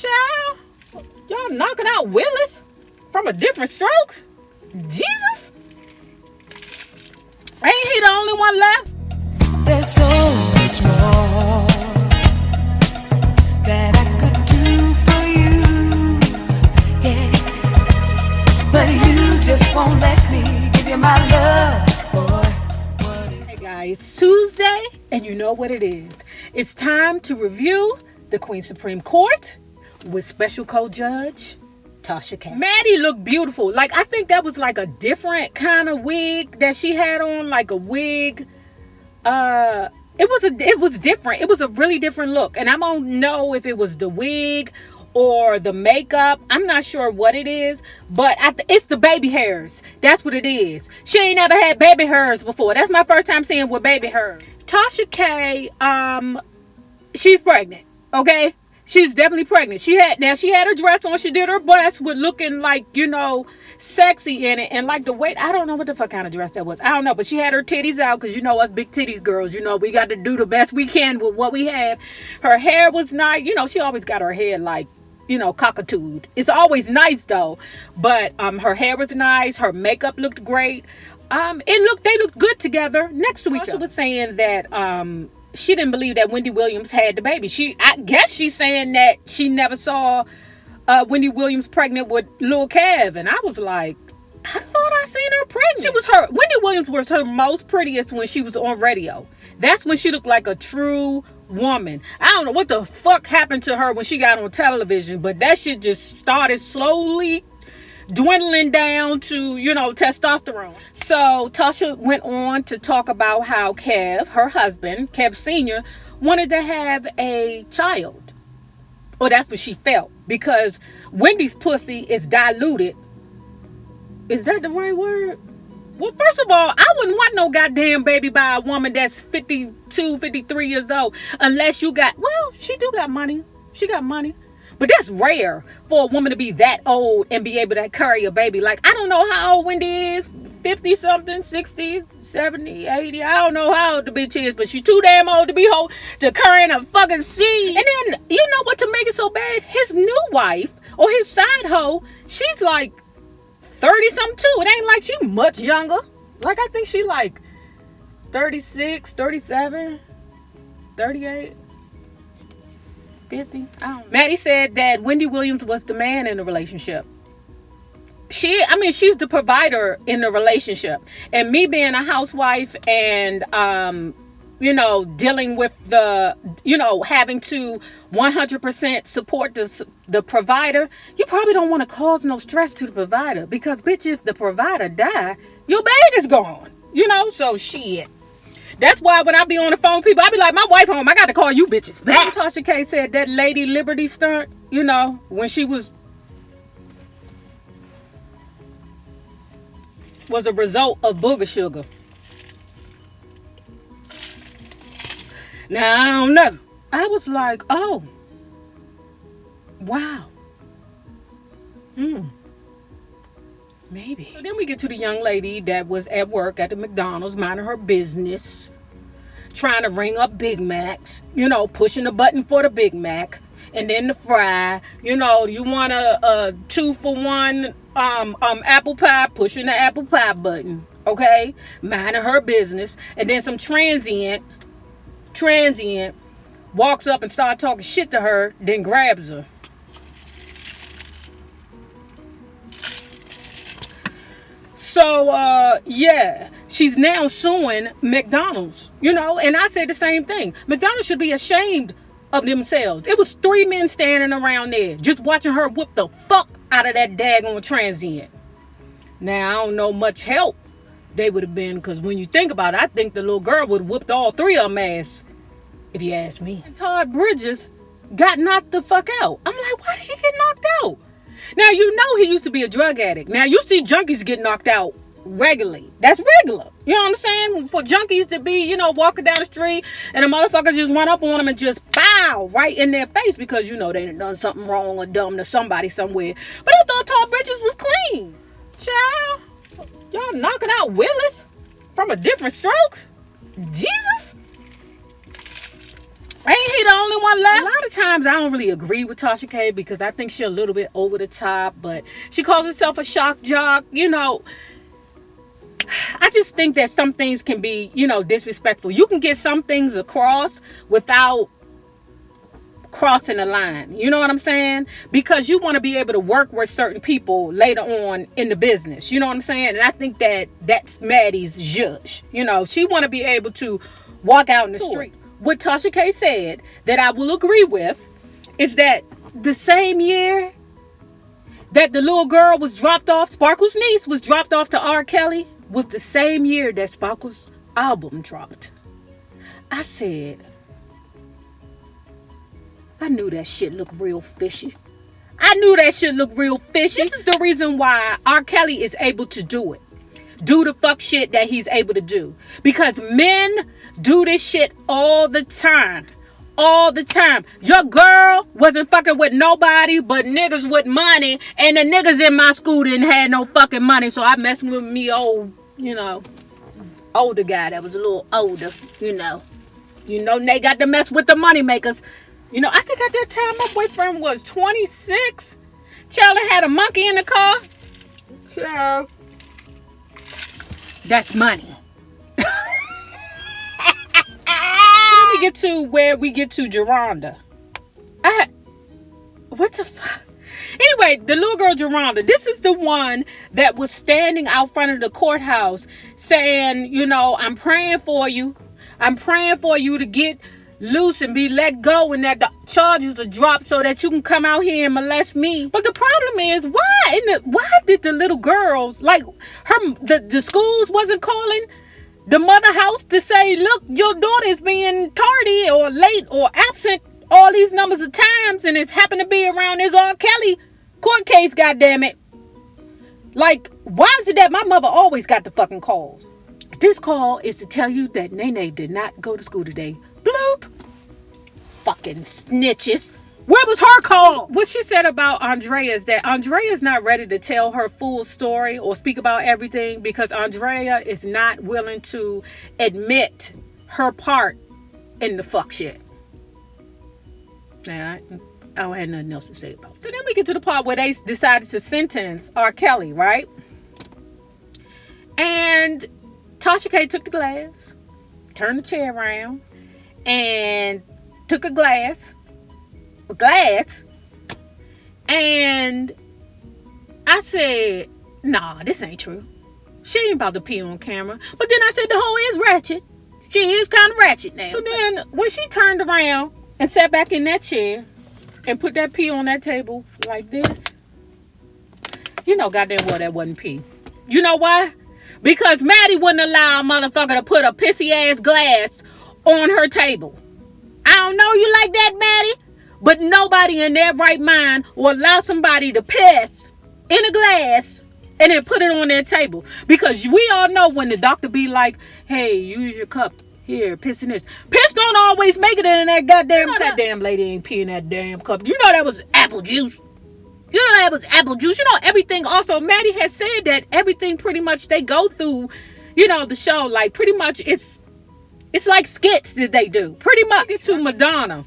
Child, y'all knocking out Willis from a different strokes? Jesus? Ain't he the only one left? There's so much more that I could do for you, yeah. But you just won't let me give you my love, boy. Hey guys, it's Tuesday, and you know what it is. It's time to review the Queen Supreme Court with Special Co-Judge Tasha K. Maddie looked beautiful. Like, I think that was like a different kind of wig that she had on, like a wig. It was different. It was a really different look, and I don't know if it was the wig or the makeup. I'm not sure what it is, but it's the baby hairs. That's what it is. She ain't never had baby hairs before. That's my first time seeing with baby hairs. Tasha K, she's pregnant. Okay. She's definitely pregnant. She had her dress on. She did her bust with looking like, sexy in it. And like the weight, I don't know what the fuck kind of dress that was. I don't know. But she had her titties out because, us big titties girls, we got to do the best we can with what we have. Her hair was nice. She always got her hair like, cockatooed. It's always nice though. But her hair was nice. Her makeup looked great. They looked good together next to each other. She was saying that, she didn't believe that Wendy Williams had the baby. I guess she's saying that she never saw Wendy Williams pregnant with Lil Kev. And I was like, I thought I seen her pregnant. Wendy Williams was her most prettiest when she was on radio. That's when she looked like a true woman. I don't know what the fuck happened to her when she got on television, but that shit just started slowly dwindling down to, testosterone. So Tasha went on to talk about how Kev, her husband, Kev Sr., wanted to have a child. Or that's what she felt. Because Wendy's pussy is diluted. Is that the right word? Well, first of all, I wouldn't want no goddamn baby by a woman that's 52, 53 years old. Unless she do got money. She got money. But that's rare for a woman to be that old and be able to carry a baby. Like, I don't know how old Wendy is. 50 something, 60, 70, 80. I don't know how old the bitch is, but she's too damn old to be to carrying a fucking seed. And then, you know what, to make it so bad? His new wife, or his side hoe, she's like 30 something too. It ain't like she much younger. Like, I think she like 36, 37, 38. 50. I don't know. Maddie said that Wendy Williams was the man in the relationship. She's the provider in the relationship. And me being a housewife and, dealing with having to 100% support the provider, you probably don't want to cause no stress to the provider. Because, bitch, if the provider die, your baby's gone. So shit. That's why when I be on the phone with people, I be like, my wife home, I got to call you bitches back. Tasha K said that Lady Liberty stunt, when she was a result of booger sugar. Now, I don't know. I was like, oh, wow. Maybe. So then we get to the young lady that was at work at the McDonald's, minding her business, trying to ring up Big Macs, pushing the button for the Big Mac, and then the fry. You want a 2-for-1 apple pie, pushing the apple pie button, okay? Minding her business. And then some transient walks up and starts talking shit to her, then grabs her. So, she's now suing McDonald's, and I said the same thing. McDonald's should be ashamed of themselves. It was 3 men standing around there just watching her whoop the fuck out of that daggone transient. Now, I don't know much help they would have been, because when you think about it, I think the little girl would have whooped all 3 of them ass, if you ask me. And Todd Bridges got knocked the fuck out. I'm like, why did he get knocked out? Now, he used to be a drug addict. Now, you see junkies get knocked out regularly. That's regular. You know what I'm saying? For junkies to be, walking down the street and a motherfucker just run up on them and just pow right in their face because, they done something wrong or dumb to somebody somewhere. But I thought Todd Bridges was clean. Child, y'all knocking out Willis from a different strokes? Jesus? Ain't he the only one left? A lot of times I don't really agree with Tasha K because I think she's a little bit over the top, but she calls herself a shock jock. You know, I just think that some things can be, you know, disrespectful. You can get some things across without crossing the line. You know what I'm saying? Because you want to be able to work with certain people later on in the business. You know what I'm saying? And I think that that's Maddie's judge. You know, she want to be able to walk out in the street. What Tasha K said that I will agree with is that the same year that the little girl was dropped off, Sparkle's niece was dropped off to R. Kelly, was the same year that Sparkle's album dropped. I said, I knew that shit looked real fishy. I knew that shit looked real fishy. This is the reason why R. Kelly is able to do it. Do the fuck shit that he's able to do. Because men do this shit all the time. All the time. Your girl wasn't fucking with nobody but niggas with money. And the niggas in my school didn't have no fucking money. So I messed with me old, you know, older guy that was a little older, you know. You know, they got to mess with the money makers. You know, I think at that time my boyfriend was 26. Child had a monkey in the car. Child. That's money. Then we get to where we get to Geronda. What the fuck? Anyway, the little girl Geronda, this is the one that was standing out front of the courthouse saying, you know, I'm praying for you. I'm praying for you to get loose and be let go and that the charges are dropped so that you can come out here and molest me. But the problem is, why did the little girls, like the schools wasn't calling the mother house to say, look, your daughter is being tardy or late or absent all these numbers of times and it's happened to be around this R. Kelly court case, goddammit. Like, why is it that my mother always got the fucking calls? This call is to tell you that Nene did not go to school today. Bloop. Fucking snitches. Where was her call? What she said about Andrea is that Andrea is not ready to tell her full story or speak about everything because Andrea is not willing to admit her part in the fuck shit. Now, I don't have nothing else to say about it. So then we get to the part where they decided to sentence R. Kelly, right? And Tasha K took the glass, turned the chair around, and took a glass, and I said, nah, this ain't true. She ain't about to pee on camera. But then I said the hoe is ratchet. She is kind of ratchet now. So then when she turned around and sat back in that chair and put that pee on that table like this, you know goddamn well that wasn't pee. You know why? Because Maddie wouldn't allow a motherfucker to put a pissy ass glass on her table. I don't know you like that, Maddie, but nobody in their right mind will allow somebody to piss in a glass and then put it on their table. Because we all know when the doctor be like, hey, use your cup. Here, piss in this. Piss don't always make it in that goddamn cup. That damn lady ain't peeing that damn cup. You know that was apple juice. You know that was apple juice. You know everything. Also, Maddie has said that everything pretty much they go through, you know, the show. Like pretty much it's like skits that they do. Pretty much. Get to Madonna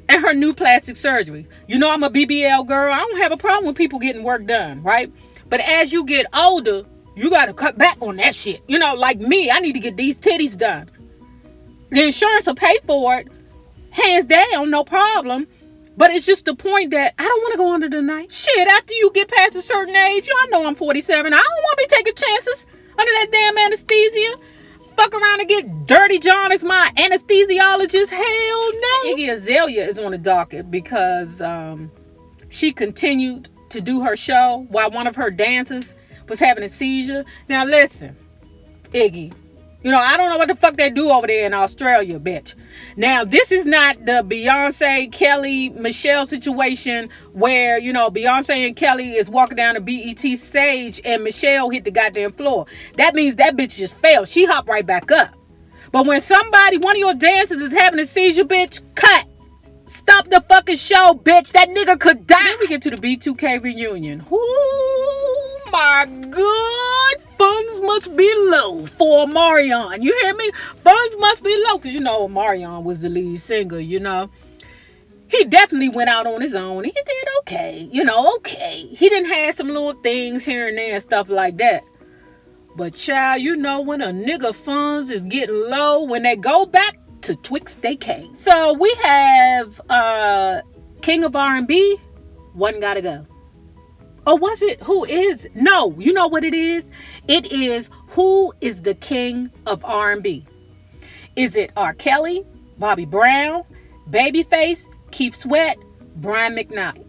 and her new plastic surgery. You know I'm a BBL girl. I don't have a problem with people getting work done, right? But as you get older, you got to cut back on that shit. You know, like me, I need to get these titties done. The insurance will pay for it. Hands down, no problem. But it's just the point that I don't want to go under the knife. Shit, after you get past a certain age, y'all know I'm 47. I don't want to be taking chances under that damn anesthesia. Fuck around and get Dirty John as my anesthesiologist. Hell no. Iggy Azalea is on the docket because she continued to do her show while one of her dancers was having a seizure. Now listen, Iggy, you know, I don't know what the fuck they do over there in Australia, bitch. Now, this is not the Beyonce, Kelly, Michelle situation where, you know, Beyonce and Kelly is walking down the BET stage and Michelle hit the goddamn floor. That means that bitch just fell. She hopped right back up. But when somebody, one of your dancers is having a seizure, bitch, cut. Stop the fucking show, bitch. That nigga could die. Then we get to the B2K reunion. Oh my good funds must be low for Omarion. You hear me? Funds must be low. Because, Omarion was the lead singer, He definitely went out on his own. He did okay. Okay. He didn't have some little things here and there and stuff like that. But child, when a nigga funds is getting low, when they go back to Twixt they came. So we have King of R&B, One Gotta Go. Or was it who is? No, you know what it is? It is who is the king of R&B? Is it R. Kelly, Bobby Brown, Babyface, Keith Sweat, Brian McKnight?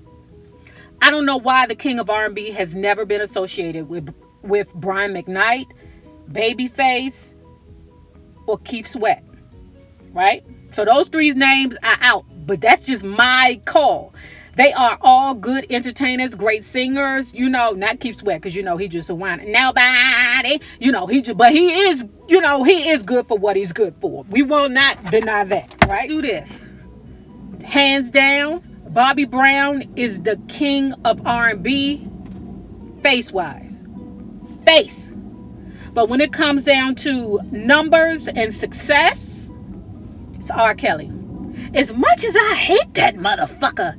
I don't know why the king of R&B has never been associated with Brian McKnight, Babyface, or Keith Sweat, right? So those three names are out, but that's just my call. They are all good entertainers, great singers, not Keith Sweat, because he just a whiner. Nobody, but he is, he is good for what he's good for. We will not deny that, right? Do this. Hands down, Bobby Brown is the king of R&B, face-wise. Face. But when it comes down to numbers and success, it's R. Kelly. As much as I hate that motherfucker,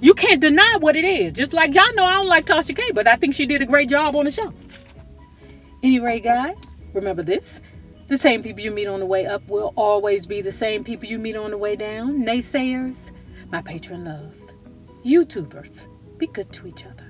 you can't deny what it is. Just like y'all know I don't like Tasha K, but I think she did a great job on the show. Anyway, guys, remember this. The same people you meet on the way up will always be the same people you meet on the way down. Naysayers, my patron loves. YouTubers, be good to each other.